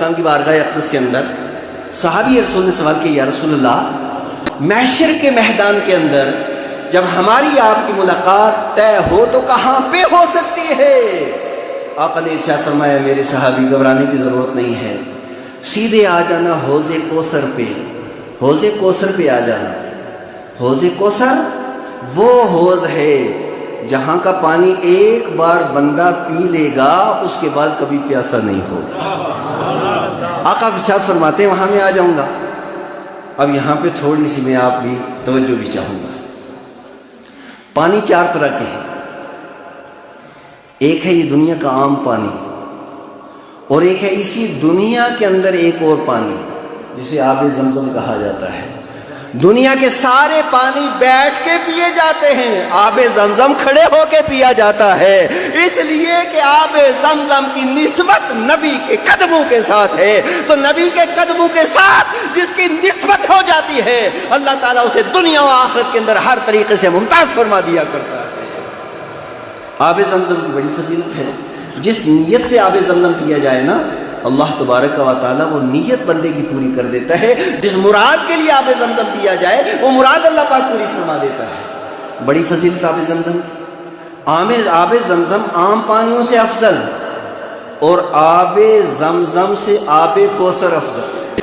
السلام کی بارگاہ اقدس کے اندر صحابی رسول نے سوال کیا، یا رسول اللہ محشر کے میدان کے اندر جب ہماری آپ کی ملاقات طے ہو تو کہاں پہ ہو سکتی ہے؟ آقا نے ارشاد فرمایا، میرے صحابی گھبرانے کی ضرورت نہیں ہے، سیدھے آ جانا حوض کوثر پہ، حوض کوثر پہ آ جانا۔ حوض کوثر وہ حوض ہے جہاں کا پانی ایک بار بندہ پی لے گا اس کے بعد کبھی پیاسا نہیں ہوگا۔ آقا ارشاد فرماتے ہیں وہاں میں آ جاؤں گا۔ اب یہاں پہ تھوڑی سی میں آپ بھی توجہ بھی چاہوں گا۔ پانی چار طرح کے ہیں، ایک ہے یہ دنیا کا عام پانی، اور ایک ہے اسی دنیا کے اندر ایک اور پانی جسے آب زمزم کہا جاتا ہے۔ دنیا کے سارے پانی بیٹھ کے پیے جاتے ہیں، آب زمزم کھڑے ہو کے پیا جاتا ہے، اس لیے کہ آب زمزم کی نسبت نبی کے قدموں کے ساتھ ہے، تو نبی کے قدموں کے ساتھ جس کی نسبت ہو جاتی ہے اللہ تعالیٰ اسے دنیا و آخرت کے اندر ہر طریقے سے ممتاز فرما دیا کرتا ہے۔ آب زمزم کی بڑی فضیلت ہے، جس نیت سے آب زمزم پیا جائے نا اللہ تبارک و تعالیٰ وہ نیت بندے کی پوری کر دیتا ہے، جس مراد کے لیے آب زمزم پیا جائے وہ مراد اللہ پاک پوری فرما دیتا ہے۔ بڑی فضیلت آب زمزم کی۔ آب زمزم عام پانیوں سے افضل اور آب زمزم سے آب کوثر افضل،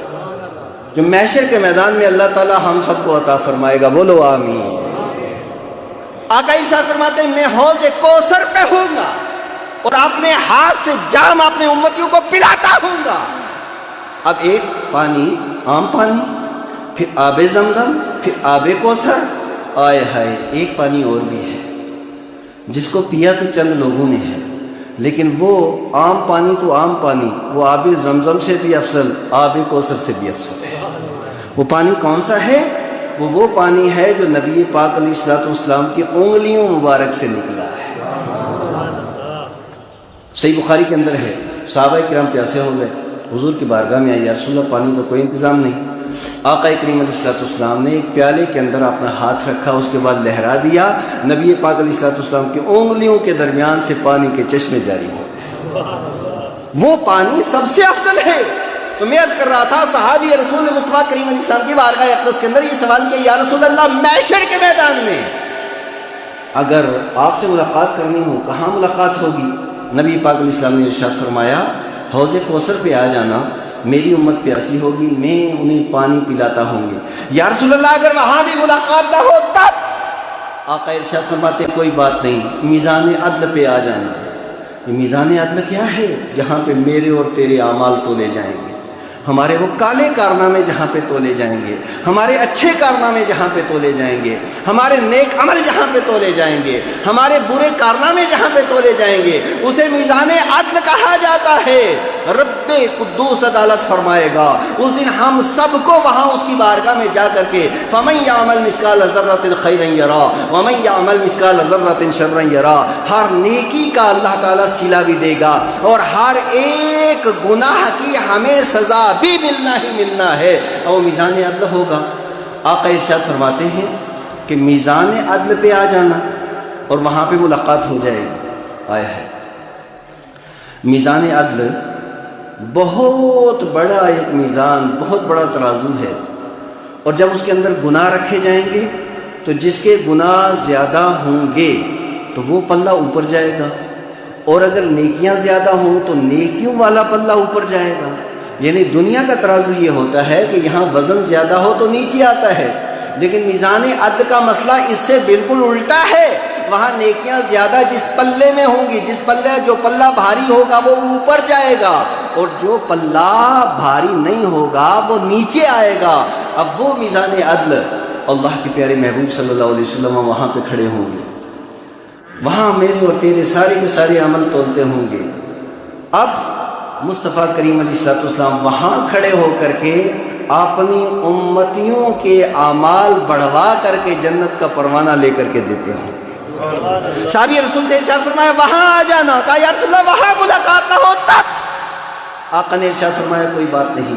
جو محشر کے میدان میں اللہ تعالیٰ ہم سب کو عطا فرمائے گا، بولو آمین۔ آقا ارشاد فرماتے ہیں میں حوض کوثر پہ ہوں گا اور اپنے ہاتھ سے جام اپنے امتیوں کو پلاتا ہوں گا۔ اب ایک پانی عام پانی، پھر آب زمزم، پھر آب کوثر، آئے ہائے ایک پانی اور بھی ہے جس کو پیا تو چند لوگوں نے ہے، لیکن وہ عام پانی تو عام پانی، وہ آب زمزم سے بھی افضل، آب کوثر سے بھی افضل ہے۔ وہ پانی کون سا ہے؟ وہ پانی ہے جو نبی پاک علیہ الصلوۃ والسلام کی انگلیوں مبارک سے نکلا ہے۔ صحیح بخاری کے اندر ہے، صحابہ کرام پیاسے ہو گئے، حضور کی بارگاہ میں آئے، یا رسول اللہ پانی کا کوئی انتظام نہیں۔ آقا کریم علیہ الصلوۃ والسلام نے ایک پیالے کے اندر اپنا ہاتھ رکھا، اس کے بعد لہرا دیا، نبی پاک علیہ الصلوۃ والسلام کی انگلیوں کے درمیان سے پانی کے چشمے جاری ہو گئے۔ وہ پانی سب سے افضل ہے۔ تو میں عرض کر رہا تھا صحابی رسول مصطفیٰ کریم علیہ السلام کی بارگاہ اقدس کے اندر یہ سوال کیا، یا رسول اللہ محشر کے میدان میں اگر آپ سے ملاقات کرنی ہو کہاں ملاقات ہوگی؟ نبی پاک علیہ السلام نے ارشاد فرمایا حوض کوثر پہ آ جانا، میری امت پیاسی ہوگی، میں انہیں پانی پلاتا ہوں گی۔ یا رسول اللہ اگر وہاں بھی ملاقات نہ ہو تب؟ آقا ارشاد فرماتے کوئی بات نہیں، میزان عدل پہ آ جانا۔ یہ میزان عدل کیا ہے؟ جہاں پہ میرے اور تیرے اعمال تولے جائیں گے، ہمارے وہ کالے کارنامے جہاں پہ تولے جائیں گے، ہمارے اچھے کارنامے جہاں پہ تولے جائیں گے، ہمارے نیک عمل جہاں پہ تولے جائیں گے، ہمارے برے کارنامے جہاں پہ تولے جائیں گے، اسے میزان عدل کہا جاتا ہے۔ رب قدوس عدالت فرمائے گا، اس دن ہم سب کو وہاں اس کی بارگاہ میں جا کر کے فَمَن يَعْمَلْ مِثْقَالَ ذَرَّةٍ خَيْرًا يَرَهُ وَمَن يَعْمَلْ مِثْقَالَ ذَرَّةٍ شَرًّا يَرَهُ۔ ہر نیکی کا اللہ تعالیٰ صلہ بھی دے گا اور ہر ایک گناہ کی ہمیں سزا بھی ملنا ہی ملنا ہے، اور میزان عدل ہوگا۔ آقا ارشاد فرماتے ہیں کہ میزان عدل پہ آ جانا اور وہاں پہ ملاقات ہو جائے گی۔ آیا ہے میزان عدل بہت بڑا ایک میزان، بہت بڑا ترازو ہے، اور جب اس کے اندر گناہ رکھے جائیں گے تو جس کے گناہ زیادہ ہوں گے تو وہ پلہ اوپر جائے گا، اور اگر نیکیاں زیادہ ہوں تو نیکیوں والا پلہ اوپر جائے گا۔ یعنی دنیا کا ترازو یہ ہوتا ہے کہ یہاں وزن زیادہ ہو تو نیچے آتا ہے، لیکن میزان عدل کا مسئلہ اس سے بالکل الٹا ہے۔ وہاں نیکیاں زیادہ جس پلے میں ہوں گی، جو پلہ بھاری ہوگا وہ اوپر جائے گا، اور جو پلہ بھاری نہیں ہوگا وہ نیچے آئے گا۔ اب وہ میزان عدل اللہ کے پیارے محبوب صلی اللہ علیہ وسلم وہاں پہ کھڑے ہوں گے، وہاں میرے اور تیرے سارے کے سارے عمل تولتے ہوں گے۔ اب مصطفیٰ کریم علیہ الصلوۃ والسلام وہاں کھڑے ہو کر کے اپنی امتیوں کے اعمال بڑھوا کر کے جنت کا پروانہ لے کر کے دیتے ہوں۔ صحابی رسول سے ارشاد فرمایا وہاں آ جانا، کہا یا رسول اللہ وہاں ملاقات نہ ہو تب؟ آقا نے ارشاد فرمایا کوئی بات نہیں،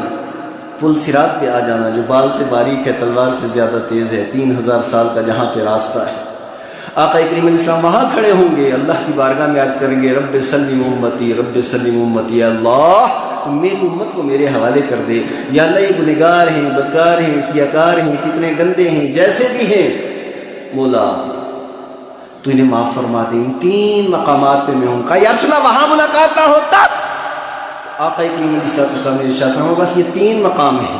پل صراط پہ آ جانا جو بال سے باریک ہے، تلوار سے زیادہ تیز ہے، 3000 سال کا جہاں پہ راستہ ہے۔ آقا کریم علیہ السلام وہاں کھڑے ہوں گے، اللہ کی بارگاہ میں عرض کریں گے رب سلم امتی، رب سلم امتی، اللہ تو میری امت کو میرے حوالے کر دے۔ یا اللہ یہ گنہگار ہیں، بدکار ہیں، سیاکار ہیں، کتنے گندے ہیں، جیسے بھی ہیں، مولا تو انہیں معاف فرما دے۔ ان 3 مقامات پہ میں ہوں۔ کہا یا رسول اللہ وہاں ملاقات نہ ہو تب؟ آقا کریم علیہ السلام نے ارشاد فرمایا بس یہ 3 مقام ہیں،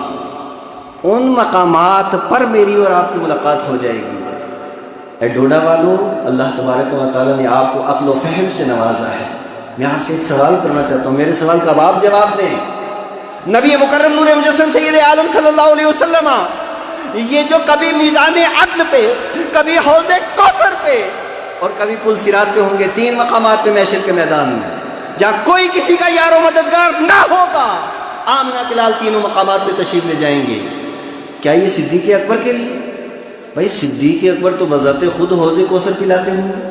ان مقامات پر میری اور آپ کی ملاقات ہو جائے گی۔ اے ڈوڈا والوں، اللہ تبارک و تعالیٰ نے آپ کو عقل و فہم سے نوازا ہے۔ میں آپ سے ایک سوال کرنا چاہتا ہوں، میرے سوال کا اب آپ جواب دیں۔ نبی مکرم نور مجسم سید عالم صلی اللہ علیہ وسلم یہ جو کبھی میزان عدل پہ، کبھی حوض کوثر پہ اور کبھی پل صراط پہ ہوں گے، 3 مقامات پہ محشر کے میدان میں، جہاں کوئی کسی کا یار و مددگار نہ ہوگا، آمنہ کے لال تینوں مقامات پہ تشریف لے جائیں گے۔ کیا یہ صدیق اکبر کے لیے؟ بھائی صدیق اکبر تو بذات خود حوض کوثر پلاتے ہوں گے۔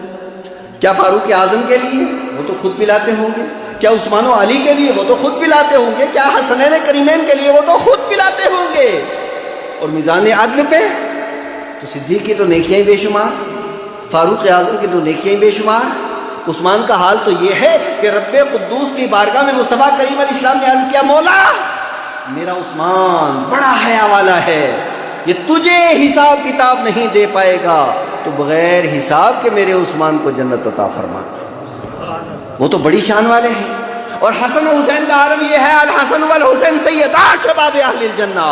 کیا فاروق اعظم کے لیے؟ وہ تو خود پلاتے ہوں گے۔ کیا عثمان و علی کے لیے؟ وہ تو خود پلاتے ہوں گے۔ کیا حسنین کریمین کے لیے؟ وہ تو خود پلاتے ہوں گے۔ اور میزان عدل پہ تو صدیق کی تو نیکیاں بے شمار، فاروق اعظم کی تو نیکیاں بے شمار۔ عثمان کا حال تو یہ ہے کہ رب قدوس کی بارگاہ میں مصطفیٰ کریم علیہ السلام نے عرض کیا، مولا میرا عثمان بڑا حیا والا ہے، یہ تجھے حساب کتاب نہیں دے پائے گا، تو بغیر حساب کے میرے عثمان کو جنت عطا فرما۔ وہ تو بڑی شان والے ہیں۔ اور حسن و حسین کا عالم یہ ہے، الحسن والحسین سیدا شباب اہل الجنہ،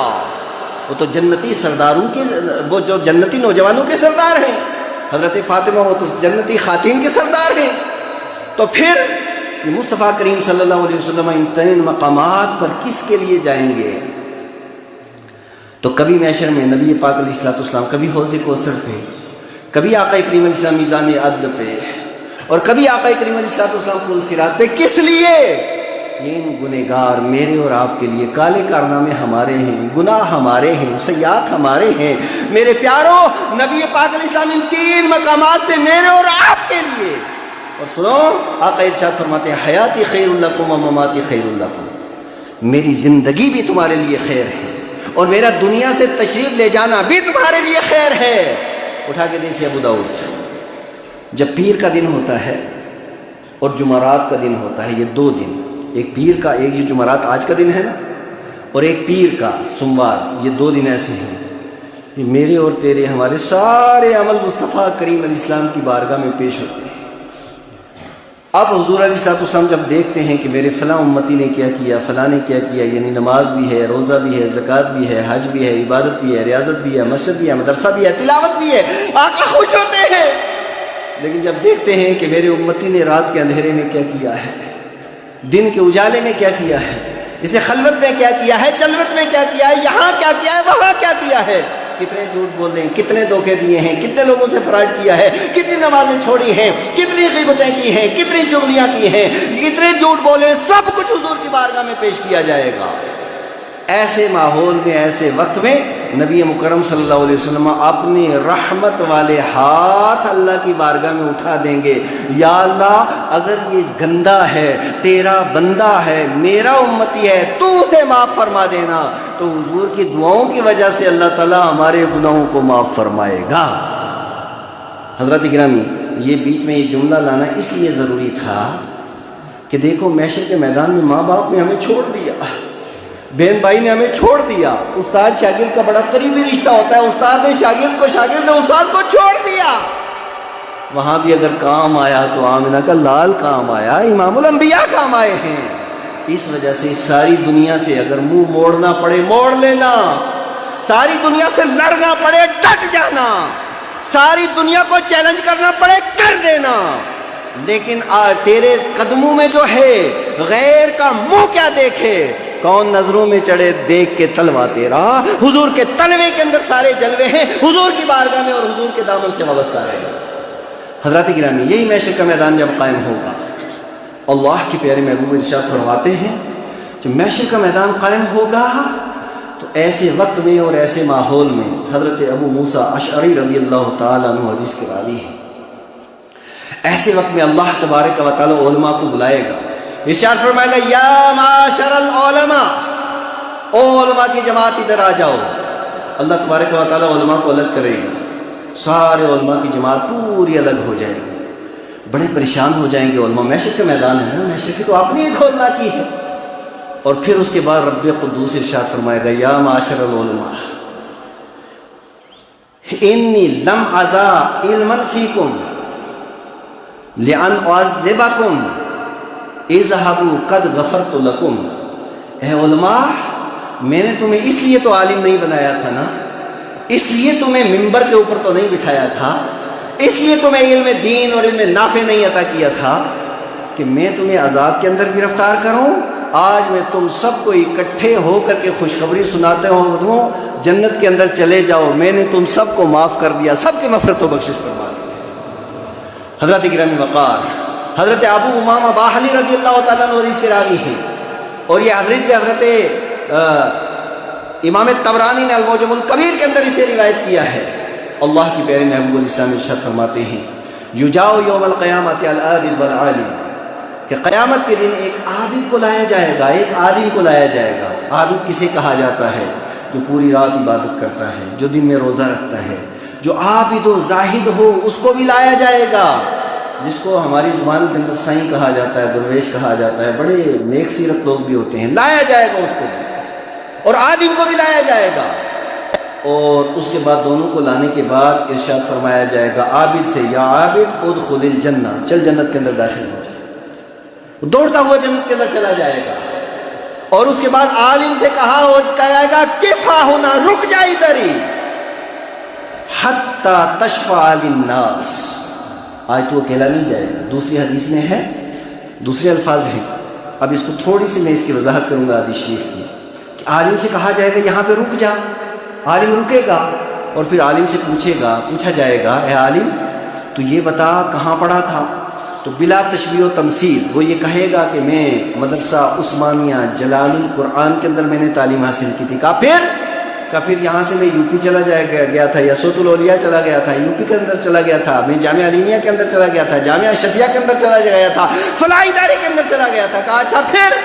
وہ تو جنتی سرداروں کے، وہ جو جنتی نوجوانوں کے سردار ہیں۔ حضرت فاطمہ وہ تو جنتی خواتین کے سردار ہیں۔ تو پھر یہ مصطفیٰ کریم صلی اللہ علیہ وسلم ان 3 مقامات پر کس کے لیے جائیں گے؟ تو کبھی محشر میں نبی پاک علیہ السلام، کبھی حوض کوثر پہ، کبھی آقا کریم علیہ السلام میزان عدل پہ، اور کبھی آقا کریم علیہ السلام پل صراط پہ۔ کس لیے؟ یہ ان گنہگار میرے اور آپ کے لیے، کالے کارنامے ہمارے ہیں، گناہ ہمارے ہیں، سیئات ہمارے ہیں۔ میرے پیارو، نبی پاک علیہ السلام ان 3 مقامات پہ میرے اور آپ کے لیے۔ اور سنو، آقا ارشاد فرماتے ہیں حیاتی خیر لکم و مماتی خیر لکم، میری زندگی بھی تمہارے لیے خیر ہے اور میرا دنیا سے تشریف لے جانا بھی تمہارے لیے خیر ہے۔ اٹھا کے دیکھیے ابو داؤد، جب پیر کا دن ہوتا ہے اور جمعرات کا دن ہوتا ہے، یہ 2 دن، ایک پیر کا، ایک یہ جمعرات آج کا دن ہے نا، اور ایک پیر کا سوموار، یہ 2 دن ایسے ہیں کہ میرے اور تیرے، ہمارے سارے عمل مصطفیٰ کریم علیہ السلام کی بارگاہ میں پیش ہوتے ہیں۔ اب حضور علیہ السلام جب دیکھتے ہیں کہ میرے فلاں امتی نے کیا کیا، فلاں نے کیا کیا، یعنی نماز بھی ہے، روزہ بھی ہے، زکوٰۃ بھی ہے، حج بھی ہے، عبادت بھی ہے، ریاضت بھی ہے، مسجد بھی ہے، مدرسہ بھی ہے، تلاوت بھی ہے، آقا خوش ہوتے ہیں۔ لیکن جب دیکھتے ہیں کہ میرے امتی نے رات کے اندھیرے میں کیا کیا ہے، دن کے اجالے میں کیا کیا ہے، اس نے خلوت میں کیا کیا ہے، جلوت میں کیا کیا ہے، یہاں کیا کیا ہے، وہاں کیا کیا ہے، کتنے جھوٹ بولے ہیں، کتنے دھوکے دیے ہیں، کتنے لوگوں سے فراڈ کیا ہے، کتنی نمازیں چھوڑی ہیں، کتنی غیبتیں کی ہیں، کتنی چغلیاں کی ہیں، کتنے جھوٹ بولے، سب کچھ حضور کی بارگاہ میں پیش کیا جائے گا۔ ایسے ماحول میں، ایسے وقت میں نبی مکرم صلی اللہ علیہ وسلم اپنی رحمت والے ہاتھ اللہ کی بارگاہ میں اٹھا دیں گے، یا اللہ اگر یہ گندا ہے، تیرا بندہ ہے، میرا امتی ہے، تو اسے معاف فرما دینا۔ تو حضور کی دعاؤں کی وجہ سے اللہ تعالیٰ ہمارے گناہوں کو معاف فرمائے گا۔ حضرات گرامی، یہ بیچ میں یہ جملہ لانا اس لیے ضروری تھا کہ دیکھو محشر کے میدان میں ماں باپ نے ہمیں چھوڑ دیا، بہن بھائی نے ہمیں چھوڑ دیا، استاد شاگرد کا بڑا قریبی رشتہ ہوتا ہے، استاد نے شاگرد کو، شاگرد نے استاد کو چھوڑ دیا۔ وہاں بھی اگر کام آیا تو آمنہ کا لال کام آیا، امام الانبیاء کام آئے ہیں۔ اس وجہ سے ساری دنیا سے اگر منہ موڑنا پڑے موڑ لینا، ساری دنیا سے لڑنا پڑے ڈٹ جانا، ساری دنیا کو چیلنج کرنا پڑے کر دینا، لیکن تیرے قدموں میں جو ہے غیر کا منہ کیا دیکھے، کون نظروں میں چڑھے دیکھ کے تلوا تیرا۔ حضور کے تلوے کے اندر سارے جلوے ہیں، حضور کی بارگاہ میں اور حضور کے دامن سے وابستہ رہے گا۔ حضرات گرامی، یہی محشر کا میدان جب قائم ہوگا، اللہ کے پیارے محبوب ارشاد فرماتے ہیں جب محشر کا میدان قائم ہوگا تو ایسے وقت میں اور ایسے ماحول میں حضرت ابو موسیٰ اشعری رضی اللہ تعالیٰ عنہ حدیث کے راوی ہیں، ایسے وقت میں اللہ تبارک و تعالیٰ علماء کو بلائے گا، ارشاد فرمائے گا یا معاشر العلماء، او علماء کی جماعت ادھر آ جاؤ۔ اللہ تبارک و تعالیٰ علماء کو الگ کرے گا، سارے علماء کی جماعت پوری الگ ہو جائے گی، بڑے پریشان ہو جائیں گے علماء۔ محشر کا میدان ہے نا، محشر کی تو آپ نے ہی کھولنا کی ہے، اور پھر اس کے بعد رب قدوس ارشاد فرمائے گا یا معاشر العلماء انی لم ازا علما فیکم لان اعذبکم اذهبوا قد غفرت لکم. اے علماء، میں نے تمہیں اس لیے تو عالم نہیں بنایا تھا نا، اس لیے تمہیں ممبر کے اوپر تو نہیں بٹھایا تھا، اس لیے تمہیں علم دین اور علم نافع نہیں عطا کیا تھا کہ میں تمہیں عذاب کے اندر گرفتار کروں. آج میں تم سب کو اکٹھے ہو کر کے خوشخبری سناتے ہوں جنت کے اندر چلے جاؤ، میں نے تم سب کو معاف کر دیا، سب کی مغفرت و بخشش فرما دی. حضرت گرامی وقار حضرت ابو امامہ باہلی رضی اللہ تعالیٰ عنہ اس کے راوی ہیں، اور یہ حضرت امام طبرانی نے المعجم الکبیر کے اندر اسے روایت کیا ہے. اللہ کی پیارے محبوب الاسلام ارشاد فرماتے ہیں یجاء یوم القیامت العابد والعالم، کہ قیامت کے دن ایک عابد کو لایا جائے گا، ایک عالم کو لایا جائے گا. عابد کسے کہا جاتا ہے؟ جو پوری رات عبادت کرتا ہے، جو دن میں روزہ رکھتا ہے، جو عابد و زاہد ہو، اس کو بھی لایا جائے گا. جس کو ہماری زبان کے اندر سائیں کہا جاتا ہے، درویش کہا جاتا ہے، بڑے نیک سیرت لوگ بھی ہوتے ہیں، لایا جائے گا اس کو بھی، اور عالم کو بھی لایا جائے گا. اور اس کے بعد دونوں کو لانے کے بعد ارشاد فرمایا جائے گا عابد سے یا عابد ادخل الجنہ، چل جنت کے اندر داخل ہو جائے. دوڑتا ہوا جنت کے اندر چلا جائے گا. اور اس کے بعد عالم سے کہا جائے گا کفا ہونا، رک جا ادھر ہی، حتی تشفع للناس. آج تو اکیلا نہیں جائے گا، دوسری حدیث میں ہے، دوسرے الفاظ ہیں. اب اس کو تھوڑی سی میں اس کی وضاحت کروں گا حدیث شریف کی. کہ عالم سے کہا جائے گا یہاں پہ رک جا، عالم رکے گا، اور پھر عالم سے پوچھا جائے گا اے عالم تو یہ بتا کہاں پڑھا تھا؟ تو بلا تشبیہ و تمثیل وہ یہ کہے گا کہ میں مدرسہ عثمانیہ جلال القرآن کے اندر میں نے تعلیم حاصل کی تھی. پھر یہاں سے میں یو پی چلا گیا تھا، یا صوت الاولیاء چلا گیا تھا، یو پی کے اندر چلا گیا تھا، میں جامعہ علیمیہ کے اندر چلا گیا تھا، جامعہ اشرفیہ کے اندر چلا گیا تھا، فلاں ادارے کے اندر چلا گیا تھا. کہا اچھا پھر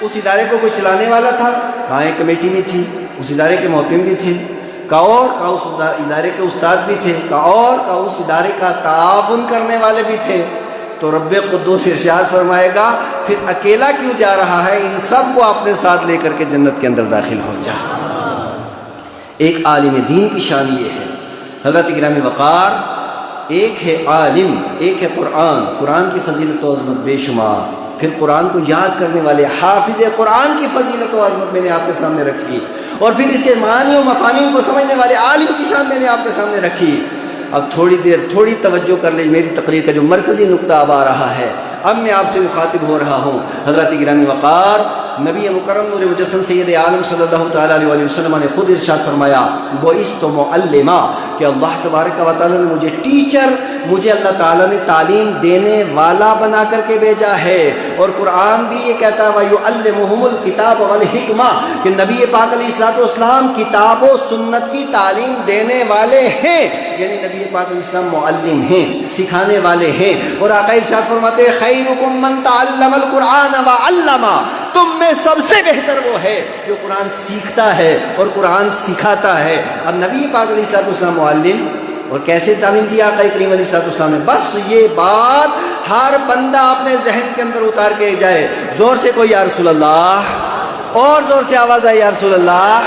اس ادارے کو کوئی چلانے والا تھا؟ کہاں ایک کمیٹی بھی تھی، اس ادارے کے محکم بھی تھے، کہا اس ادارے کے استاد بھی تھے، کہا اس ادارے کا تعاون کرنے والے بھی تھے. تو رب قدوس ارشاد فرمائے گا پھر اکیلا کیوں جا رہا ہے، ان سب کو اپنے ساتھ لے کر کے جنت کے اندر داخل ہو جا. ایک عالم دین کی شان یہ ہے حضرت گرامی وقار، ایک ہے عالم، ایک ہے قرآن کی فضیلت و عظمت بے شمار. پھر قرآن کو یاد کرنے والے حافظ قرآن کی فضیلت و عظمت میں نے آپ کے سامنے رکھی، اور پھر اس کے معنی و مفاہیم کو سمجھنے والے عالم کی شان میں نے آپ کے سامنے رکھی. اب تھوڑی توجہ کر لیں، میری تقریر کا جو مرکزی نقطہ اب آ رہا ہے، اب میں آپ سے مخاطب ہو رہا ہوں. حضرت گرامی وقار نبی مکرم نور مجسم سید عالم صلی اللہ تعالیٰ علیہ وسلم نے خود ارشاد فرمایا بعثت معلما، کہ اللہ تبارک و تعالیٰ نے مجھے ٹیچر، مجھے اللہ تعالیٰ نے تعلیم دینے والا بنا کر کے بھیجا ہے. اور قرآن بھی یہ کہتا ہے وَيُعَلِّمُهُمُ الْكِتَابَ وَالْحِكْمَةَ، کہ نبی پاک علیہ السلام کتاب و سنت کی تعلیم دینے والے ہیں، یعنی نبی پاک علیہ السلام معلم ہیں، سکھانے والے ہیں. اور آقا ارشاد فرماتے ہیں خیرکم من تعلم القرآن وعلم، تم میں سب سے بہتر وہ ہے جو قرآن سیکھتا ہے اور قرآن سکھاتا ہے. اب نبی پاک علیہ السلام معلم، اور کیسے تعلیم دیا آقا کریم علیہ السلام نے؟ بس یہ بات ہر بندہ اپنے ذہن کے اندر اتار کے جائے. زور سے کوئی یا رسول اللہ، اور زور سے آواز آئے یا رسول اللہ.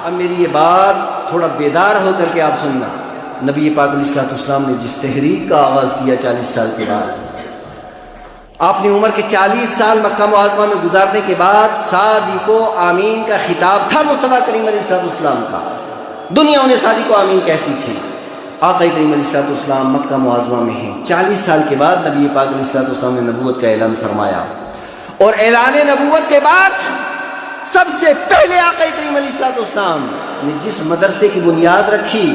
اب میری یہ بات تھوڑا بیدار ہو کر کے آپ سننا. نبی پاک علیہ السلام نے جس تحریک کا آغاز کیا 40 سال کے بعد، آپ نے عمر کے 40 سال مکہ معظمہ میں گزارنے کے بعد صادق و آمین کا خطاب تھا مصطفیٰ کریم علیہ السلام کا. دنیا انہیں صادق و آمین کہتی تھی. آقا کریم علیہ السلام مکہ معظمہ میں ہیں. 40 سال کے بعد نبی پاک علیہ السلام نے نبوت کا اعلان فرمایا، اور اعلان نبوت کے بعد سب سے پہلے آقا کریم علیہ السلام نے جس مدرسے کی بنیاد رکھی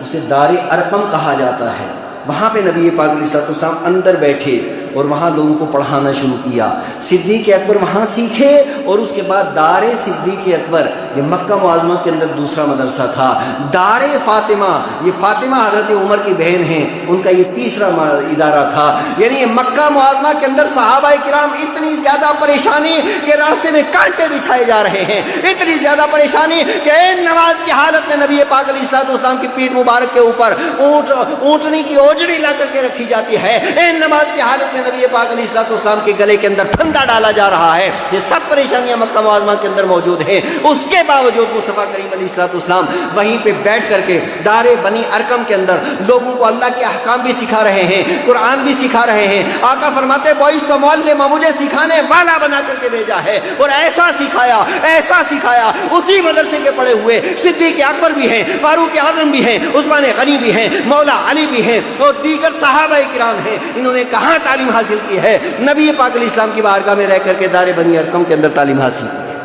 اسے دار ارقم کہا جاتا ہے. وہاں پہ نبی پاک علیہ السلام اندر بیٹھے اور وہاں لوگوں کو پڑھانا شروع کیا. صدیق اکبر وہاں سیکھے، اور اس کے بعد دار صدیق اکبر یہ مکہ معظمہ کے اندر دوسرا مدرسہ تھا. دار فاطمہ، یہ فاطمہ حضرت عمر کی بہن ہیں، ان کا یہ تیسرا ادارہ تھا. یعنی یہ مکہ معظمہ کے اندر صحابہ کرام اتنی زیادہ پریشانی کہ راستے میں کانٹے بچھائے جا رہے ہیں، اتنی زیادہ پریشانی کہ نماز کی حالت میں نبی پاک علیہ السلام کی پیٹھ مبارک کے اوپر اونٹنی کی اوجڑی لا کر کے رکھی جاتی ہے. نماز کی حالت میں نبی پاک علیہ الصلوۃ والسلام کے گلے کے اندر پھندا ڈالا جا رہا ہے، یہ سب پریشانیاں مکہ معظمہ کے اندر موجود ہیں، اس کے باوجود مصطفیٰ کریم علیہ الصلوۃ والسلام وہیں پہ بیٹھ کر کے دار بنی ارقم کے اندر لوگوں کو اللہ کے احکام بھی سکھا رہے ہیں، قرآن بھی سکھا رہے ہیں۔ آقا فرماتے بعثت معلما، مجھے سکھانے والا بنا کر کے بھیجا ہے، اور ایسا سکھایا ایسا سکھایا۔ اسی مدرسے کے پڑھے ہوئے صدیق اکبر بھی ہیں، فاروق اعظم بھی ہیں، عثمان غنی بھی ہیں، مولا علی بھی ہیں، اور دیگر صحابہ کرام ہیں۔ انہوں نے کہاں تعلیم حاصل کی ہے؟ نبی پاک علیہ السلام کی بارگاہ میں رہ کر کے دار بنی ارقم کے اندر تعلیم حاصل کی ہے۔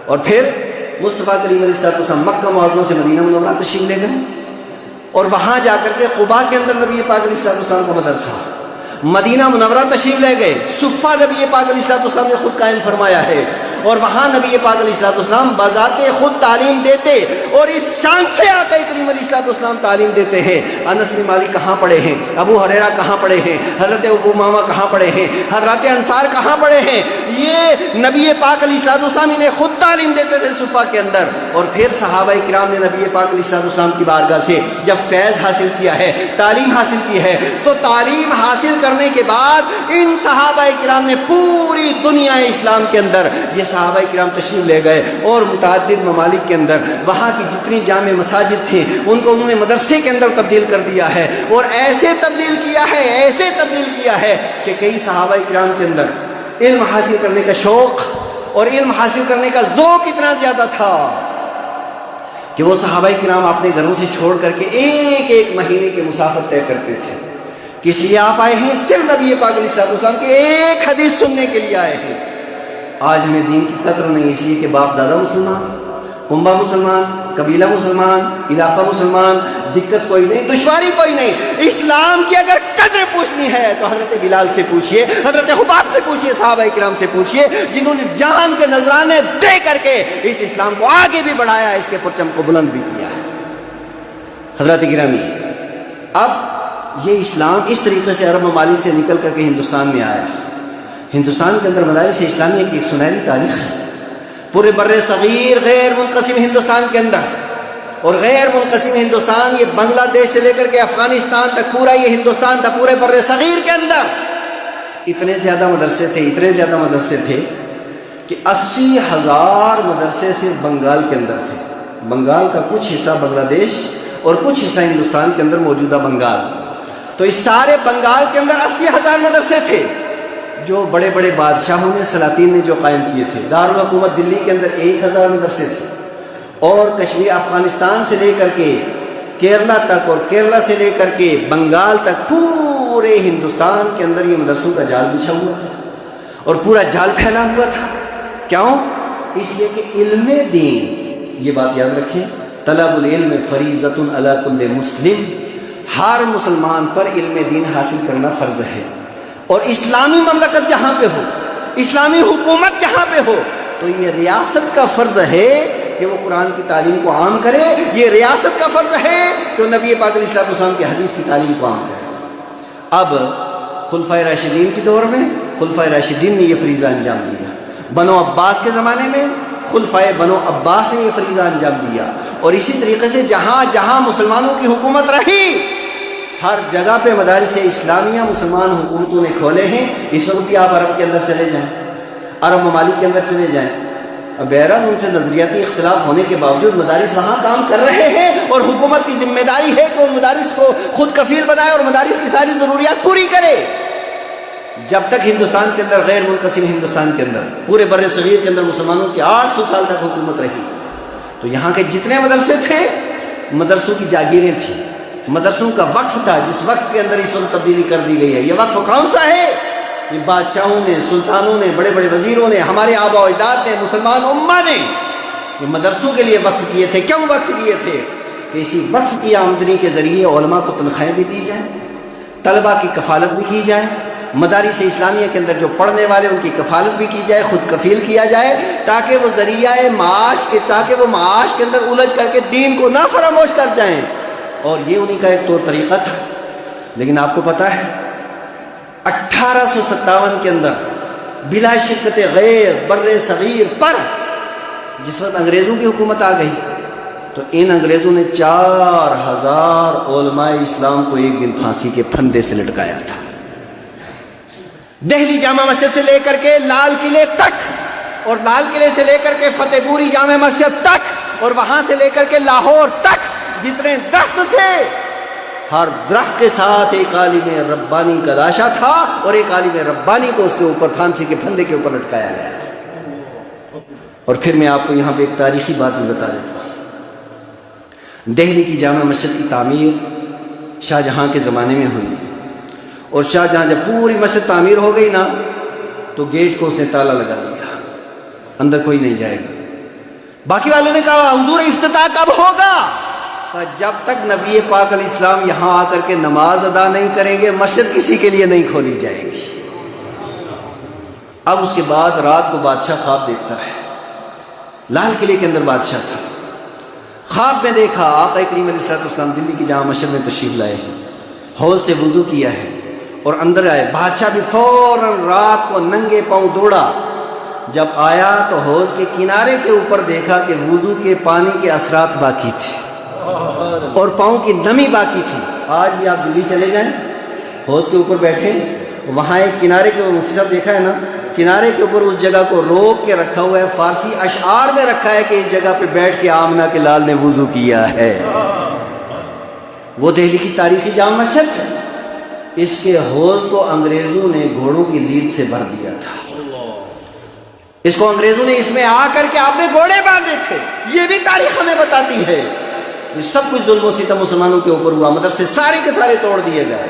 اور پھر مصطفیٰ کریم علیہ السلام مکہ معظمہ سے مدینہ منورہ تشریف لے گئے، اور وہاں جا کر کے قباء کے اندر نبی پاک علیہ السلام کا مدرسہ، مدینہ منورہ تشریف لے گئے، صفہ نبی پاک علیہ السلام نے خود قائم فرمایا ہے، اور وہاں نبی پاک علیہ السلام بذات خود تعلیم دیتے، اور اس شان سے آقا کریم علیہ السلام تعلیم دیتے ہیں۔ انس بن مالک کہاں پڑھے ہیں؟ ابو ہریرہ کہاں پڑھے ہیں؟ حضرت ابو امامہ کہاں پڑھے ہیں؟ حضرات انصار کہاں پڑھے ہیں؟ یہ نبی پاک علیہ السلام انہیں خود تعلیم دیتے تھے صفہ کے اندر۔ اور پھر صحابہ کرام نے نبی پاک علیہ السلام کی بارگاہ سے جب فیض حاصل کیا ہے، تعلیم حاصل کی ہے، تو تعلیم حاصل کرنے کے بعد ان صحابہ کرام نے پوری دنیا اسلام کے اندر یہ صحابہ کرام تشریف لے گئے، اور متعدد ممالک کے اندر وہاں کی جتنی جامع مساجد تھیں ان کو انہوں نے مدرسے کے اندر تبدیل کر دیا ہے، اور ایسے تبدیل کیا ہے، ایسے تبدیل کیا ہے کہ کئی صحابہ کرام کے اندر علم حاصل کرنے کا شوق اور علم حاصل کرنے کا ذوق اتنا زیادہ تھا کہ وہ صحابہ کرام اپنے گھروں سے چھوڑ کر کے ایک ایک مہینے کے مسافت طے کرتے تھے۔ کس لیے آپ آئے ہیں؟ صرف نبی پاک علیہ السلام کی ایک حدیث سننے کے لیے آئے ہیں۔ آج ہمیں دین کی قدر نہیں، اس لیے کہ باپ دادا مسلمان، کنبہ مسلمان، قبیلہ مسلمان، علاقہ مسلمان، دقت کوئی نہیں، دشواری کوئی نہیں۔ اسلام کی اگر قدر پوچھنی ہے تو حضرت بلال سے پوچھئے، حضرت خباب سے پوچھئے، صحابہ کرام سے پوچھئے، جنہوں نے جان کے نذرانے دے کر کے اس اسلام کو آگے بھی بڑھایا، اس کے پرچم کو بلند بھی کیا ہے۔ حضرات گرامی، اب یہ اسلام اس طریقے سے عرب ممالک سے نکل کر کے ہندوستان میں آیا۔ ہندوستان کے اندر مدارس اسلامیہ کی ایک سنہری تاریخ ہے۔ پورے بر صغیر غیر منقسم ہندوستان کے اندر، اور غیر منقسم ہندوستان یہ بنگلہ دیش سے لے کر کے افغانستان تک پورا یہ ہندوستان تھا، پورے بر صغیر کے اندر اتنے زیادہ مدرسے تھے، اتنے زیادہ مدرسے تھے کہ 80,000 مدرسے صرف بنگال کے اندر تھے۔ بنگال کا کچھ حصہ بنگلہ دیش اور کچھ حصہ ہندوستان کے اندر موجودہ بنگال، تو اس سارے بنگال کے اندر 80,000 مدرسے تھے جو بڑے بڑے بادشاہوں نے، سلاطین نے جو قائم کیے تھے۔ دارالحکومت دلی کے اندر 1,000 مدرسے تھے، اور کشمیر افغانستان سے لے کر کے کیرلا تک، اور کیرلا سے لے کر کے بنگال تک پورے ہندوستان کے اندر یہ مدرسوں کا جال بچھا ہوا تھا، اور پورا جال پھیلا ہوا تھا۔ کیوں؟ اس لیے کہ علم دین، یہ بات یاد رکھیں، طلب العلم فریضۃ علی کل مسلم، ہر مسلمان پر علم دین حاصل کرنا فرض ہے۔ اور اسلامی مملکت جہاں پہ ہو، اسلامی حکومت جہاں پہ ہو، تو یہ ریاست کا فرض ہے کہ وہ قرآن کی تعلیم کو عام کرے، یہ ریاست کا فرض ہے کہ وہ نبی پاک علیہ السلام کی حدیث کی تعلیم کو عام کرے۔ اب خلفائے راشدین کے دور میں خلفائے راشدین نے یہ فریضہ انجام دیا، بنو عباس کے زمانے میں خلفائے بنو عباس نے یہ فریضہ انجام دیا، اور اسی طریقے سے جہاں جہاں مسلمانوں کی حکومت رہی، ہر جگہ پہ مدارس اسلامیہ مسلمان حکومتوں نے کھولے ہیں۔ اس وقت بھی آپ عرب کے اندر چلے جائیں، عرب ممالک کے اندر چلے جائیں، بہرحال ان سے نظریاتی اختلاف ہونے کے باوجود مدارس وہاں کام کر رہے ہیں، اور حکومت کی ذمہ داری ہے کہ وہ مدارس کو خود کفیل بنائے اور مدارس کی ساری ضروریات پوری کرے۔ جب تک ہندوستان کے اندر غیر منقسم ہندوستان کے اندر پورے بر صغیر کے اندر مسلمانوں کی 800 سال تک حکومت رہی، تو یہاں کے جتنے مدرسے تھے مدرسوں کی جاگیریں تھیں، مدرسوں کا وقف تھا، جس وقت کے اندر اس وقت تبدیلی کر دی گئی ہے۔ یہ وقف کون سا ہے؟ یہ بادشاہوں نے، سلطانوں نے، بڑے بڑے وزیروں نے، ہمارے آبا و اجداد نے، مسلمان امہ نے یہ مدرسوں کے لیے وقف کیے تھے۔ کیوں وقف کیے تھے؟ کہ اسی وقف کی آمدنی کے ذریعے علماء کو تنخواہیں بھی دی جائیں، طلباء کی کفالت بھی کی جائے، مدارس اسلامیہ کے اندر جو پڑھنے والے ان کی کفالت بھی کی جائے، خود کفیل کیا جائے، تاکہ وہ ذریعہ معاش کے، تاکہ وہ معاش کے اندر الجھ کر کے دین کو نہ فراموش کر جائیں۔ اور یہ انہی کا ایک طور طریقہ تھا۔ لیکن آپ کو پتہ ہے 1857 کے اندر بلا شرکت غیر بر صغیر پر جس وقت انگریزوں کی حکومت آ گئی، تو ان انگریزوں نے 4000 علماء اسلام کو ایک دن پھانسی کے پھندے سے لٹکایا تھا۔ دہلی جامع مسجد سے لے کر کے لال قلعے تک، اور لال قلعے سے لے کر کے فتح پوری جامع مسجد تک، اور وہاں سے لے کر کے لاہور تک جتنے درخت تھے، ہر درخت کے ساتھ ایک عالم ربانی کا لاشا تھا، اور ایک عالم ربانی کو اس کے اوپر پھانسی کے پھندے کے اوپر لٹکایا گیا تھا۔ اور پھر میں آپ کو یہاں پہ ایک تاریخی بات بھی بتا دیتا ہوں۔ دہلی کی جامع مسجد کی تعمیر شاہ جہاں کے زمانے میں ہوئی، اور شاہ جہاں جب پوری مسجد تعمیر ہو گئی نا تو گیٹ کو اس نے تالا لگا دیا، اندر کوئی نہیں جائے گا۔ باقی والوں نے کہا حضور افتتاح کب ہوگا؟ کہا جب تک نبی پاک علیہ السلام یہاں آ کر کے نماز ادا نہیں کریں گے مسجد کسی کے لیے نہیں کھولی جائے گی۔ اب اس کے بعد رات کو بادشاہ خواب دیکھتا ہے، لال قلعے کے اندر بادشاہ تھا، خواب میں دیکھا آقا کریم علیہ السلام دلی کی جامع مسجد میں تشریف لائے ہیں، حوض سے وضو کیا ہے اور اندر آئے۔ بادشاہ بھی فوراً رات کو ننگے پاؤں دوڑا، جب آیا تو حوض کے کنارے کے اوپر دیکھا کہ وضو کے پانی کے اثرات باقی تھے اور پاؤں کی نمی باقی تھی۔ آج بھی آپ دلی چلے جائیں، حوض کے اوپر بیٹھیں، وہاں ایک کنارے کے اوپر مفتی صاحب دیکھا ہے نا، کنارے کے اوپر اس جگہ کو روک کے رکھا ہوا ہے، فارسی اشعار میں رکھا ہے کہ اس جگہ پہ بیٹھ کے آمنہ کے لال نے وضو کیا ہے۔ وہ دہلی کی تاریخی جامع مسجد ہے۔ اس کے حوض کو انگریزوں نے گھوڑوں کی لید سے بھر دیا تھا، اس کو انگریزوں نے اس میں آ کر کے آپ نے گھوڑے باندھے تھے، یہ بھی تاریخ ہمیں بتاتی ہے۔ یہ سب کچھ ظلم و ستم مسلمانوں کے اوپر ہوا، مدرسے سارے کے سارے توڑ دیے گئے۔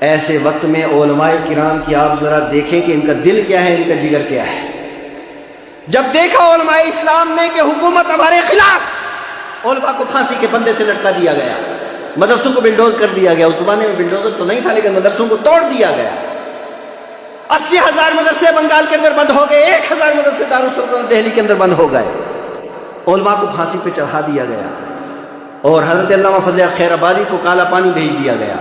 ایسے وقت میں علماء کرام کی آپ ذرا دیکھیں کہ ان کا دل کیا ہے، ان کا جگر کیا ہے۔ جب دیکھا علماء اسلام نے کہ حکومت ہمارے خلاف، علماء کو پھانسی کے پھندے سے لٹکا دیا گیا، مدرسوں کو بلڈوز کر دیا گیا۔ اس زمانے میں بلڈوزر تو نہیں تھا لیکن مدرسوں کو توڑ دیا گیا۔ 80,000 مدرسے بنگال کے اندر بند ہو گئے، 1,000 مدرسے دارالسلطنت دہلی کے اندر بند ہو گئے، علماء کو پھانسی پہ چڑھا دیا گیا، اور حضرت علامہ فضل خیر آبادی کو کالا پانی بھیج دیا گیا۔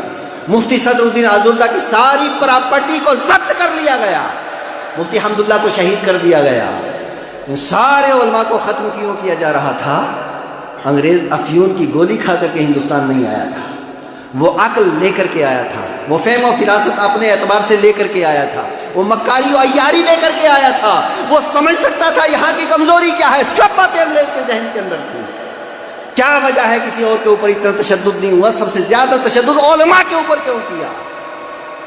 مفتی صدر الدین آزردہ کی ساری پراپرٹی کو ضبط کر لیا گیا، مفتی حمداللہ کو شہید کر دیا گیا۔ ان سارے علماء کو ختم کیوں کیا جا رہا تھا؟ انگریز افیون کی گولی کھا کر کے ہندوستان نہیں آیا تھا، وہ عقل لے کر کے آیا تھا، وہ فہم و فراست اپنے اعتبار سے لے کر کے آیا تھا، وہ مکاری و عیاری لے کر کے آیا تھا، وہ سمجھ سکتا تھا یہاں کی کمزوری کیا ہے۔ سب باتیں انگریز کے ذہن کے اندر تھی۔ کیا وجہ ہے کسی اور کے اوپر اتنا تشدد نہیں ہوا؟ سب سے زیادہ تشدد علماء کے اوپر کیوں کیا؟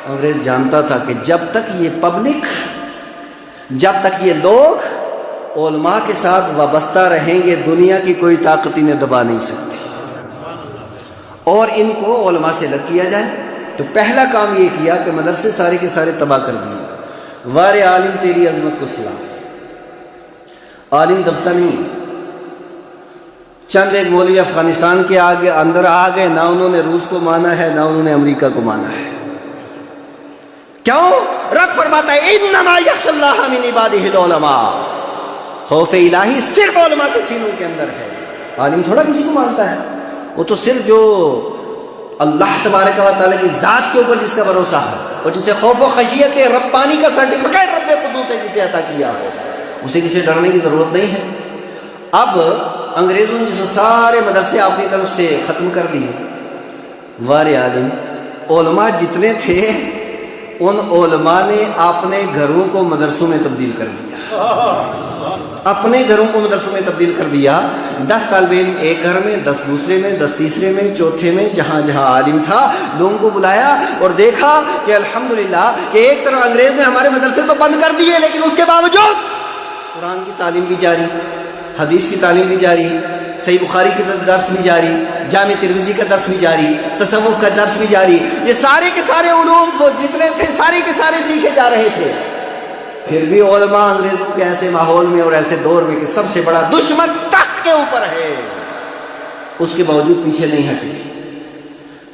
انگریز جانتا تھا کہ جب تک یہ پبلک، جب تک یہ لوگ علماء کے ساتھ وابستہ رہیں گے دنیا کی کوئی طاقت انہیں دبا نہیں سکتی، اور ان کو علماء سے الگ کیا جائے۔ تو پہلا کام یہ کیا کہ مدرسے سارے کے سارے تباہ کر دیے۔ وار عالم تیری عظمت کو سلام، عالم دبتا نہیں۔ چند ایک مولوی افغانستان کے آگے اندر آ گئے، نہ انہوں نے روس کو مانا ہے نہ انہوں نے امریکہ کو مانا ہے۔ کیوں؟ رب فرماتا ہے انما یخشی اللہ من عبادہ العلماء، خوف الہی صرف علماء کے سینوں کے اندر ہے۔ عالم تھوڑا کسی کو مانتا ہے، وہ تو صرف جو اللہ تبارک و تعالیٰ کی ذات کے اوپر جس کا بھروسہ ہے اور جسے خوف و خشیت ربانی کا سرٹیفکیٹ رب قدوس نے جسے عطا کیا ہو، اسے کسی ڈرنے کی ضرورت نہیں ہے۔ اب انگریزوں نے جس سارے مدرسے اپنی طرف سے ختم کر دیے، وار عالم علماء جتنے تھے ان علماء نے اپنے گھروں کو مدرسوں میں تبدیل کر دیا، اپنے گھروں کو مدرسوں میں تبدیل کر دیا۔ 10 طالب علم ایک گھر میں، 10 دوسرے میں، 10 تیسرے میں، چوتھے میں، جہاں جہاں عالم تھا لوگوں کو بلایا اور دیکھا کہ الحمدللہ کہ ایک طرف انگریز نے ہمارے مدرسے تو بند کر دیے لیکن اس کے باوجود قرآن کی تعلیم بھی جاری، حدیث کی تعلیم بھی جاری، صحیح بخاری کی درس بھی جاری، جامع ترمذی کا درس بھی جاری، تصوف کا درس بھی جاری۔ یہ سارے کے سارے علوم جتنے تھے سارے کے سارے سیکھے جا رہے تھے۔ پھر بھی علماء انگریزوں کے ایسے ماحول میں اور ایسے دور میں کہ سب سے بڑا دشمن تخت کے اوپر ہے، اس کے باوجود پیچھے نہیں ہٹے،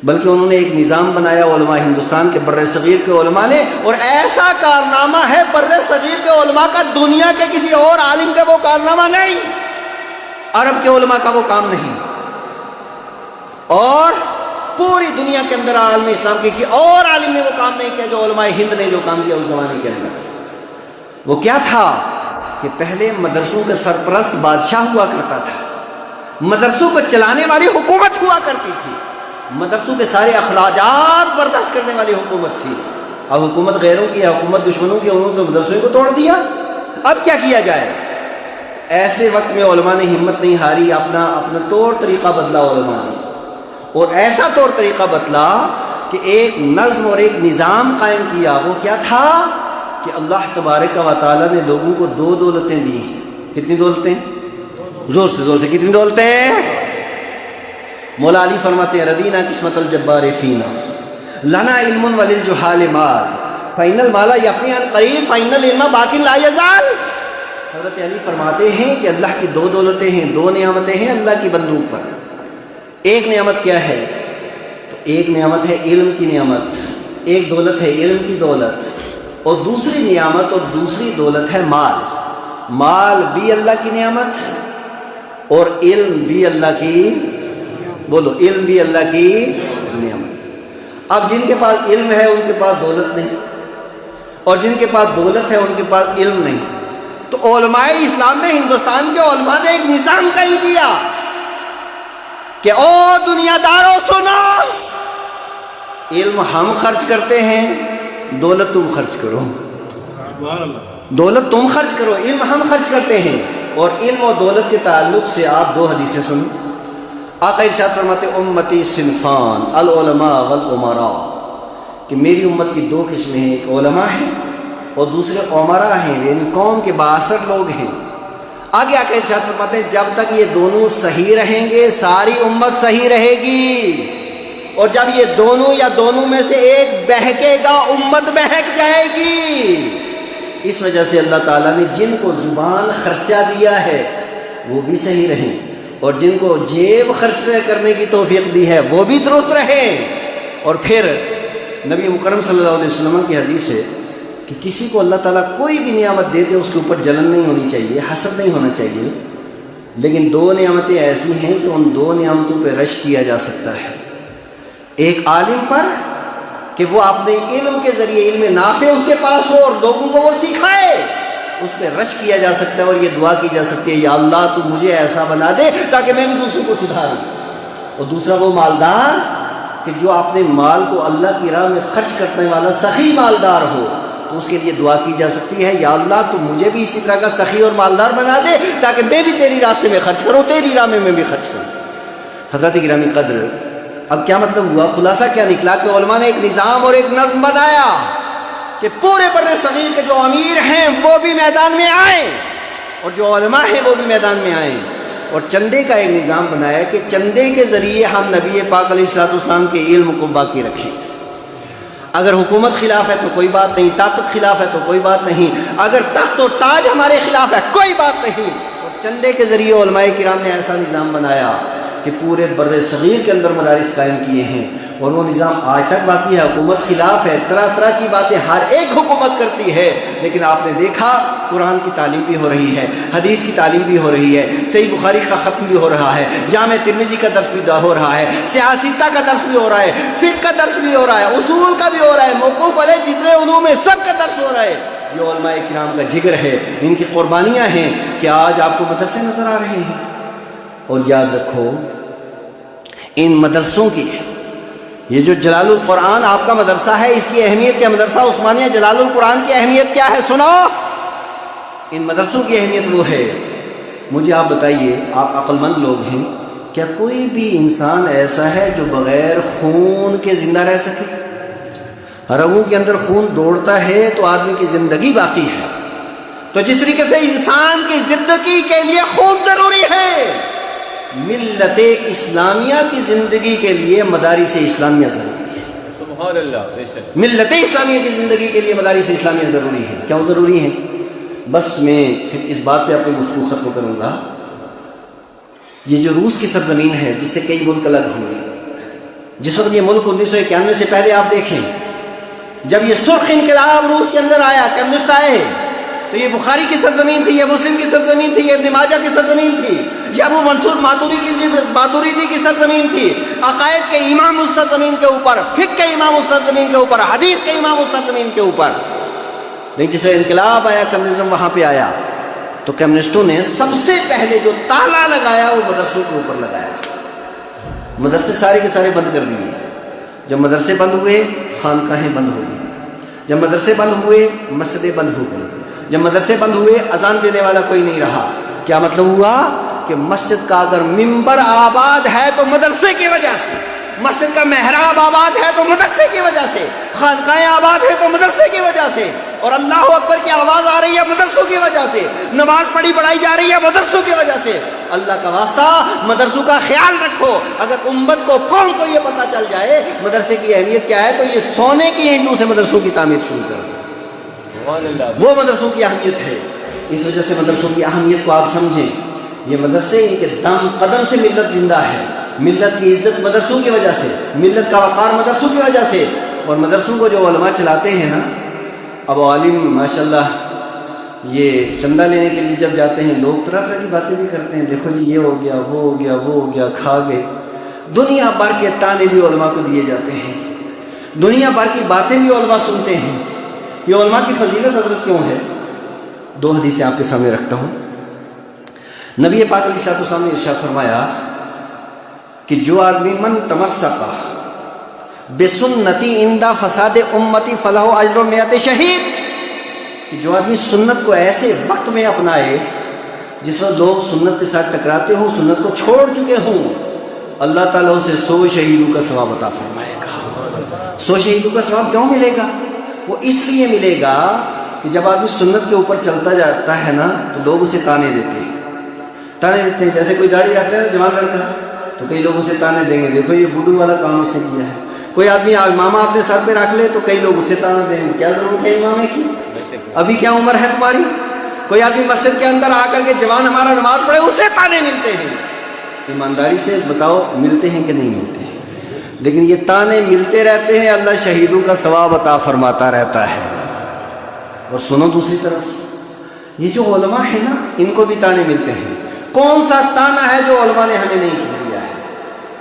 بلکہ انہوں نے ایک نظام بنایا علماء ہندوستان کے بر صغیر کے علماء نے، اور ایسا کارنامہ ہے بر صغیر کے علماء کا دنیا کے کسی اور عالم کا وہ کارنامہ نہیں، عرب کے علماء کا وہ کام نہیں، اور پوری دنیا کے اندر عالم اسلام کے کسی اور عالم نے وہ کام نہیں کیا جو علماء ہند نے جو کام کیا اس زمانے کے اندر۔ وہ کیا تھا کہ پہلے مدرسوں کا سرپرست بادشاہ ہوا کرتا تھا، مدرسوں کو چلانے والی حکومت ہوا کرتی تھی، مدرسوں کے سارے اخراجات برداشت کرنے والی حکومت تھی۔ اب حکومت غیروں کی ہے، حکومت دشمنوں کی، انہوں نے تو مدرسوں کو توڑ دیا، اب کیا کیا جائے؟ ایسے وقت میں علماء نے ہمت نہیں ہاری، اپنا طور طریقہ بدلا علماء نے، اور ایسا طور طریقہ بدلا کہ ایک نظم اور ایک نظام قائم کیا۔ وہ کیا تھا کہ اللہ تبارک و تعالیٰ نے لوگوں کو 2 دولتیں دی ہیں۔ کتنی دولتیں؟ زور سے کتنی دولتیں؟ مولا علی فرماتے ہیں ردینا قسمت الجبار فینا لنا علم وللجہال مال فإن المال یفنی عن قریب فإن العلم باق لا یزال۔ حضرت علی فرماتے ہیں کہ اللہ کی 2 دولتیں ہیں، 2 نعمتیں ہیں اللہ کی بندوں پر۔ ایک نعمت کیا ہے؟ تو ایک نعمت ہے علم کی نعمت، ایک دولت ہے علم کی دولت، اور دوسری نعمت اور دوسری دولت ہے مال۔ مال بھی اللہ کی نعمت اور علم بھی اللہ کی، بولو، علم بھی اللہ کی نعمت۔ اب جن کے پاس علم ہے ان کے پاس دولت نہیں، اور جن کے پاس دولت ہے ان کے پاس علم نہیں۔ تو علماء اسلام نے، ہندوستان کے علماء نے ایک نظام قائم کیا کہ او دنیا داروں سنو، علم ہم خرچ کرتے ہیں، دولت تم خرچ کرو، دولت تم خرچ کرو، علم ہم خرچ کرتے ہیں۔ اور علم اور دولت کے تعلق سے آپ 2 حدیثیں سنیں۔ آقا ارشاد فرماتے امتی صنفان العلماء والامراء، کہ میری امت کی 2 قسمیں ہیں، ایک علماء ہیں اور دوسرے امراء ہیں، یعنی قوم کے بااثر لوگ ہیں۔ آگے آقا ارشاد فرماتے ہیں جب تک یہ دونوں صحیح رہیں گے ساری امت صحیح رہے گی، اور جب یہ دونوں یا دونوں میں سے ایک بہکے گا امت بہک جائے گی۔ اس وجہ سے اللہ تعالیٰ نے جن کو زبان خرچہ دیا ہے وہ بھی صحیح رہیں، اور جن کو جیب خرچ کرنے کی توفیق دی ہے وہ بھی درست رہیں۔ اور پھر نبی مکرم صلی اللہ علیہ وسلم کی حدیث ہے کہ کسی کو اللہ تعالیٰ کوئی بھی نعمت دے دے اس کے اوپر جلن نہیں ہونی چاہیے، حسد نہیں ہونا چاہیے، لیکن 2 نعمتیں ایسی ہیں کہ ان 2 نعمتوں پہ رشک کیا جا سکتا ہے۔ ایک عالم پر کہ وہ اپنے علم کے ذریعے، علم نافع اس کے پاس ہو اور لوگوں کو وہ سکھائے، اس پہ رشک کیا جا سکتا ہے، اور یہ دعا کی جا سکتی ہے یا اللہ تو مجھے ایسا بنا دے تاکہ میں بھی دوسروں کو سدھاروں۔ اور دوسرا وہ مالدار کہ جو اپنے مال کو اللہ کی راہ میں خرچ کرنے والا سخی مالدار ہو، تو اس کے لیے دعا کی جا سکتی ہے یا اللہ تو مجھے بھی اسی طرح کا سخی اور مالدار بنا دے تاکہ میں بھی تیری راستے میں خرچ کروں، تیری راہ میں بھی خرچ کروں۔ حضرت گرامی قدر، اب کیا مطلب ہوا؟ خلاصہ کیا نکلا کہ علماء نے ایک نظام اور ایک نظم بنایا کہ پورے بر صغیر کے جو امیر ہیں وہ بھی میدان میں آئیں، اور جو علماء ہیں وہ بھی میدان میں آئیں، اور چندے کا ایک نظام بنایا کہ چندے کے ذریعے ہم نبی پاک علیہ الصلوۃ والسلام کے علم کو باقی رکھیں۔ اگر حکومت خلاف ہے تو کوئی بات نہیں، طاقت خلاف ہے تو کوئی بات نہیں، اگر تخت و تاج ہمارے خلاف ہے کوئی بات نہیں۔ اور چندے کے ذریعے علماء کرام نے ایسا نظام بنایا کہ پورے بر صغیر کے اندر مدارس قائم کیے ہیں، اور وہ نظام آج تک باقی ہے۔ حکومت خلاف ہے، طرح طرح کی باتیں ہر ایک حکومت کرتی ہے، لیکن آپ نے دیکھا قرآن کی تعلیم بھی ہو رہی ہے، حدیث کی تعلیم بھی ہو رہی ہے، صحیح بخاری کا ختم بھی ہو رہا ہے، جامع ترمذی کا درس بھی ہو رہا ہے، سیاستہ کا درس بھی ہو رہا ہے، فقہ کا درس بھی ہو رہا ہے، اصول کا بھی ہو رہا ہے، موقوف علیہ جتنے علوم میں سب کا درس ہو رہا ہے۔ یہ علماء کرام کا جگر ہے، ان کی قربانیاں ہیں کہ آج آپ کو مدرسے نظر آ رہے ہیں۔ اور یاد رکھو ان مدرسوں کی، یہ جو جلال القرآن آپ کا مدرسہ ہے اس کی اہمیت کیا؟ مدرسہ عثمانیہ جلال القرآن کی اہمیت کیا ہے؟ سنو، ان مدرسوں کی اہمیت وہ ہے، مجھے آپ بتائیے، آپ عقل مند لوگ ہیں، کیا کوئی بھی انسان ایسا ہے جو بغیر خون کے زندہ رہ سکے؟ رگوں کے اندر خون دوڑتا ہے تو آدمی کی زندگی باقی ہے۔ تو جس طریقے سے انسان کی زندگی کے لیے خون ضروری ہے، ملت اسلامیہ کی زندگی کے لیے مدارس اسلامیہ ضروری ہے۔ سبحان اللہ، بے شک۔ ملت اسلامیہ کی زندگی کے لیے مدارس اسلامیہ ضروری ہے۔ کیوں ضروری ہے؟ بس میں صرف اس بات پہ اپنی گفتگو ختم کروں گا۔ یہ جو روس کی سرزمین ہے جس سے کئی ملک الگ ہوئے، جس وقت یہ ملک 1991 سے پہلے آپ دیکھیں، جب یہ سرخ انقلاب روس کے اندر آیا، کمیونسٹ آئے، تو یہ بخاری کی سرزمین تھی، یہ مسلم کی سرزمین تھی، یہ ابن ماجہ کی سرزمین تھی، یہ ابو منصور ماتوریدی کی سرزمین تھی، عقائد کے امام اس سرزمین کے اوپر، فقہ کے امام اس سرزمین کے اوپر، حدیث کے امام اس سرزمین کے اوپر۔ لیکن جس وقت انقلاب آیا، کمیونزم وہاں پہ آیا، تو کمیونسٹوں نے سب سے پہلے جو تالا لگایا وہ مدرسوں کے اوپر لگایا۔ مدرسے سارے کے سارے بند کر دیے۔ جب مدرسے بند ہوئے، خانقاہیں بند ہو گئی۔ جب مدرسے بند ہوئے مسجدیں بند ہو گئی، جب مدرسے بند ہوئے اذان دینے والا کوئی نہیں رہا۔ کیا مطلب ہوا کہ مسجد کا اگر ممبر آباد ہے تو مدرسے کی وجہ سے، مسجد کا محراب آباد ہے تو مدرسے کی وجہ سے، خانقاہیں آباد ہے تو مدرسے کی وجہ سے، اور اللہ اکبر کی آواز آ رہی ہے مدرسوں کی وجہ سے، نماز پڑھائی جا رہی ہے مدرسوں کی وجہ سے۔ اللہ کا واسطہ مدرسوں کا خیال رکھو۔ اگر امت کو قوم کو یہ پتہ چل جائے مدرسے کی اہمیت کیا ہے تو یہ سونے کی اینٹوں سے مدرسوں کی تعمیر شروع کر دو۔ وہ مدرسوں کی اہمیت ہے۔ اس وجہ سے مدرسوں کی اہمیت کو آپ سمجھیں۔ یہ مدرسے ان کے دم قدم سے ملت زندہ ہے، ملت کی عزت مدرسوں کی وجہ سے، ملت کا وقار مدرسوں کی وجہ سے۔ اور مدرسوں کو جو علماء چلاتے ہیں نا، اب عالم ماشاءاللہ یہ چندہ لینے کے لیے جب جاتے ہیں لوگ طرح طرح کی باتیں بھی کرتے ہیں، دیکھو جی یہ ہو گیا وہ ہو گیا وہ ہو گیا، کھا گئے۔ دنیا بھر کے تانے بھی علماء کو دیے جاتے ہیں، دنیا بھر کی باتیں بھی علماء سنتے ہیں۔ یہ علماء کی فضیلت حضرت کیوں ہے؟ دو حدیثیں آپ کے سامنے رکھتا ہوں۔ نبی پاک علیہ الصلوۃ والسلام نے ارشاد فرمایا کہ جو آدمی من تمسک بسنتی عند فساد امتی فلہ اجر مئۃ شہید، کہ جو آدمی سنت کو ایسے وقت میں اپنائے جس وقت لوگ سنت کے ساتھ ٹکراتے ہوں، سنت کو چھوڑ چکے ہوں، اللہ تعالیٰ اسے 100 شہیدوں کا ثواب عطا فرمائے گا۔ 100 شہیدوں کا ثواب کیوں ملے گا؟ وہ اس لیے ملے گا کہ جب آدمی سنت کے اوپر چلتا جاتا ہے نا تو لوگ اسے تانے دیتے ہیں، جیسے کوئی داڑھی رکھ لے جوان لڑکا تو کئی لوگ اسے تانے دیں گے، دیکھو یہ بوڑھو والا کام اس نے کیا ہے۔ کوئی آدمی امامہ اپنے سر پہ رکھ لے تو کئی لوگ اسے تانے دیں گے، کیا ضرورت ہے امامے کی، ابھی کیا عمر ہے تمہاری۔ کوئی آدمی مسجد کے اندر آ کر کے جوان ہمارا نماز پڑھے، اسے تانے ملتے ہیں۔ ایمانداری سے بتاؤ ملتے ہیں کہ نہیں ملتے ہیں؟ لیکن یہ تانے ملتے رہتے ہیں، اللہ شہیدوں کا ثواب عطا فرماتا رہتا ہے۔ اور سنو دوسری طرف یہ جو علماء ہیں نا ان کو بھی تانے ملتے ہیں۔ کون سا تانا ہے جو علماء نے ہمیں نہیں دیا ہے؟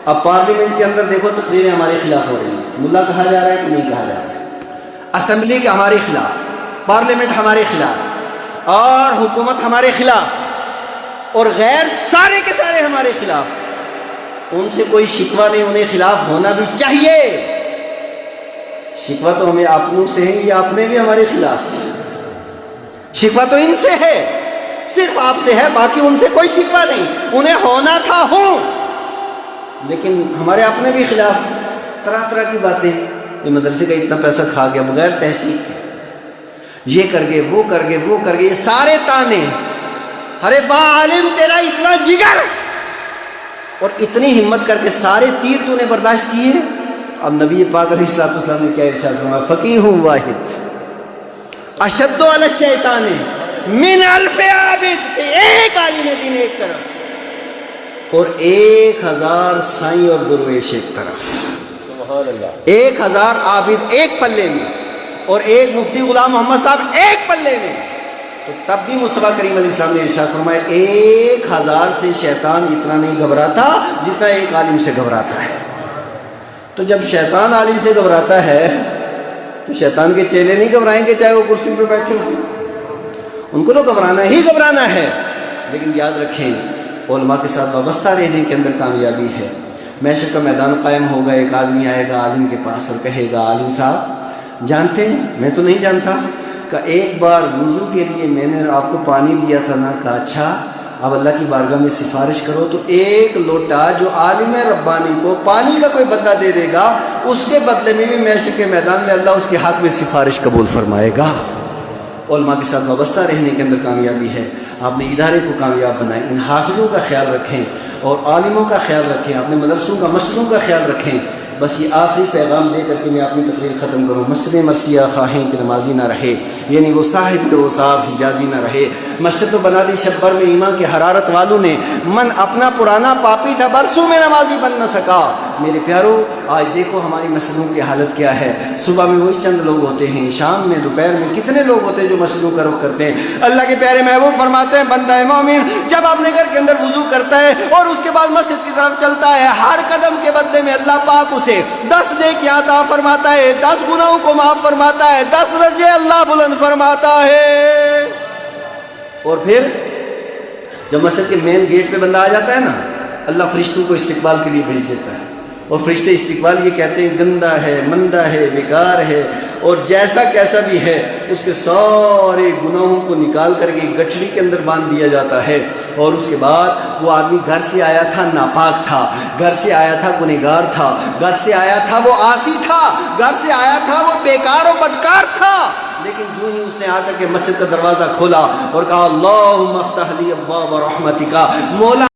اب پارلیمنٹ کے اندر دیکھو تقریریں ہمارے خلاف ہو رہی ہیں، ملا کہا جا رہا ہے کہ نہیں کہا جا رہا ہے، اسمبلی کے ہمارے خلاف، پارلیمنٹ ہمارے خلاف، اور حکومت ہمارے خلاف، اور غیر سارے کے سارے ہمارے خلاف۔ ان سے کوئی شکوہ نہیں، انہیں خلاف ہونا بھی چاہیے۔ شکوہ تو ہمیں اپنوں سے ہے، یہ اپنے بھی ہمارے خلاف، شکوہ تو ان سے ہے، صرف آپ سے ہے، باقی ان سے کوئی شکوہ نہیں، انہیں ہونا تھا ہوں، لیکن ہمارے اپنے بھی خلاف طرح طرح کی باتیں۔ یہ مدرسے کا اتنا پیسہ کھا گیا بغیر تحقیق کے، یہ کر گئے وہ کر گئے وہ کر گئے، یہ سارے تانے۔ ارے با عالم تیرا اتنا جگر اور اتنی ہمت کر کے سارے تیر تو نے برداشت کیے۔ اب نبی پاک علیہ الصلوۃ والسلام نے کیا ارشاد فرمایا؟ فقیہ واحد اشد علی الشیطان من الف عابد، کہ ایک عالم دین ایک طرف اور 1000 سائیں اور درویش ایک طرف، 1000 عابد ایک پلے میں اور ایک مفتی غلام محمد صاحب ایک پلے میں۔ تو تب بھی مصطفیٰ کریم علیہ السلام نے ارشاد فرمایا 1000 سے شیطان اتنا نہیں گھبراتا جتنا ایک عالم سے گھبراتا ہے۔ تو جب شیطان عالم سے گھبراتا ہے تو شیطان کے چیلے نہیں گھبرائیں گے چاہے وہ کرسی پہ بیٹھے ہوں، ان کو تو گھبرانا ہی گھبرانا ہے۔ لیکن یاد رکھیں علماء کے ساتھ وابستہ رہنے کے اندر کامیابی ہے۔ محشر کا میدان قائم ہوگا، ایک آدمی آئے گا عالم کے پاس اور کہے گا عالم صاحب جانتے ہیں؟ میں تو نہیں جانتا، کہ ایک بار وضو کے لیے میں نے آپ کو پانی دیا تھا نا، کہا اچھا اب اللہ کی بارگاہ میں سفارش کرو، تو ایک لوٹا جو عالم ربانی کو پانی کا کوئی بدلہ دے دے گا اس کے بدلے میں بھی محشر کے میدان میں اللہ اس کے حق میں سفارش قبول فرمائے گا۔ علماء کے ساتھ وابستہ رہنے کے اندر کامیابی ہے۔ آپ نے ادارے کو کامیاب بنائیں، ان حافظوں کا خیال رکھیں اور عالموں کا خیال رکھیں، اپنے مدرسوں کا مسجدوں کا خیال رکھیں۔ بس یہ آخری پیغام دے کر کے میں اپنی تقریر ختم کروں۔ مسجد مرثیہ خواہیں کہ نمازی نہ رہے، یعنی وہ صاحب کے اوصاف حجازی نہ رہے۔ مسجد تو بنا دی شب بھر میں ایمان کی حرارت والوں نے، من اپنا پرانا پاپی تھا برسوں میں نمازی بن نہ سکا۔ میرے پیارو آج دیکھو ہماری مسجدوں کی حالت کیا ہے۔ صبح میں وہی چند لوگ ہوتے ہیں، شام میں دوپہر میں کتنے لوگ ہوتے ہیں جو مسجدوں کا رخ کرتے ہیں۔ اللہ کے پیارے محبوب فرماتے ہیں بندہ مومن جب اپنے گھر کے اندر وضو کرتا ہے اور اس کے بعد مسجد کی طرف چلتا ہے، ہر قدم کے بدلے میں اللہ پاک اسے 10 نیکیاں عطا فرماتا ہے، 10 گناہوں کو معاف فرماتا ہے، 10 درجے اللہ بلند فرماتا ہے۔ اور پھر جب مسجد کے مین گیٹ پہ بندہ آ جاتا ہے نا، اللہ فرشتوں کو استقبال کے لیے بھیج دیتا ہے، اور فرشتے استقبال یہ کہتے ہیں گندہ ہے، مندہ ہے، بیکار ہے، اور جیسا کیسا بھی ہے اس کے سارے گناہوں کو نکال کر کے گٹھڑی کے اندر باندھ دیا جاتا ہے، اور اس کے بعد وہ آدمی گھر سے آیا تھا ناپاک تھا، گھر سے آیا تھا گنہگار تھا، گھر سے آیا تھا وہ عاصی تھا، گھر سے آیا تھا وہ بیکار و بدکار تھا، لیکن جو ہی اس نے آ کر کے مسجد کا دروازہ کھولا اور کہا اللہم افتح لی ابواب رحمتک، مولا